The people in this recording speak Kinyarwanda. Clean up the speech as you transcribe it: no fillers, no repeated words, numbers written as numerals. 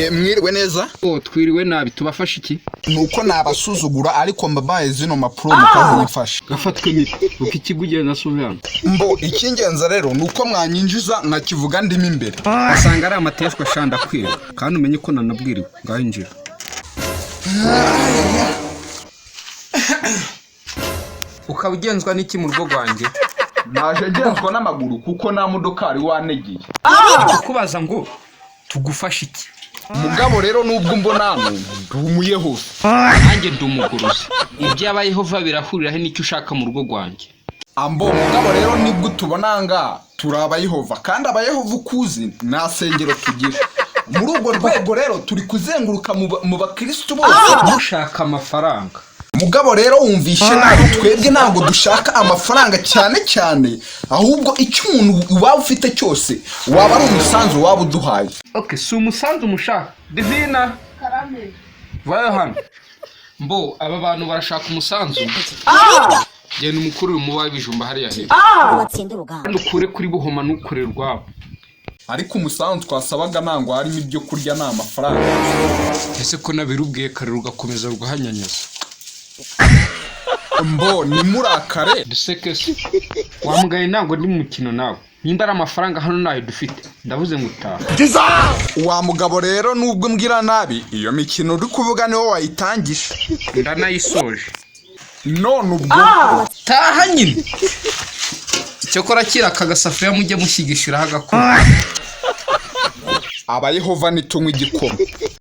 Mwiriwe neza. Twiriwe nabi tubafasha iki? Nuko nabasuzugura ariko mbabaye zino mapro mukazimfasha. Gafatwe ni uko ikigugenda suvana. Mbo ikingenza rero nuko mwanyinjiza nkakivuga ndimo imbere. Asanga ari amateshwa shanda kwira kandi umenye ko nanabwiriwe ngahinjira. Ukabugenzwa n'iki mu rugo rwanjye? Naje genzwa n'amaguru kuko nta modokari wanegiye. Kubaza ngo tugufasha iki? Mugabo rero nubwo mbona ndumuye hose. Nanjye ndumuguruzi. Ibyabaye Yehova birahurira he n'icyo ushaka mu rugo rwanjye? Ambo mugabo rero nibwo tubonanga turaba Yehova kandi abayehova ukuzi nasengero tugira. Muri ubwo rwego rero turi kuzenguruka mu bakristo bose mushaka amafaranga. Mugabo rero wumvishe nabi twebwe ntabwo dushaka amafaranga cyane ahubwo icyo umuntu uba ufite cyose waba ari umusanzu waba uduhaye. Okay, si umusanzu mushaka. Divina Karame. Vayo hano. Mbo aba bantu barashaka umusanzu. Genda umukuru umuba w'ibijumba hari yahe. Watsinda urugamba. Kandi ukure kuri buhoma n'ukorerwa. Ariko umusanzu twasabaga nango harimo ibyo kurya n'amafaranga. Ese ko nabirubwiye kare rugakomeza rugahanyanyaza. Mbo ni murakare dusekese. Wamugaye ntango ndi mu mukino nawe. Nimba ari amafaranga hano nayo dufite. Ndavuze ngo utaha. Wa mugabo rero nubwo mbwira nabi iyo mikino uri kuvuga niwo wayitangisha. Ndanayisoje. None ubwo taha nyine. Cyokora kira kagasafuriya mujye mushyigishira hagakora. Abayehova ni tumwe igikoma.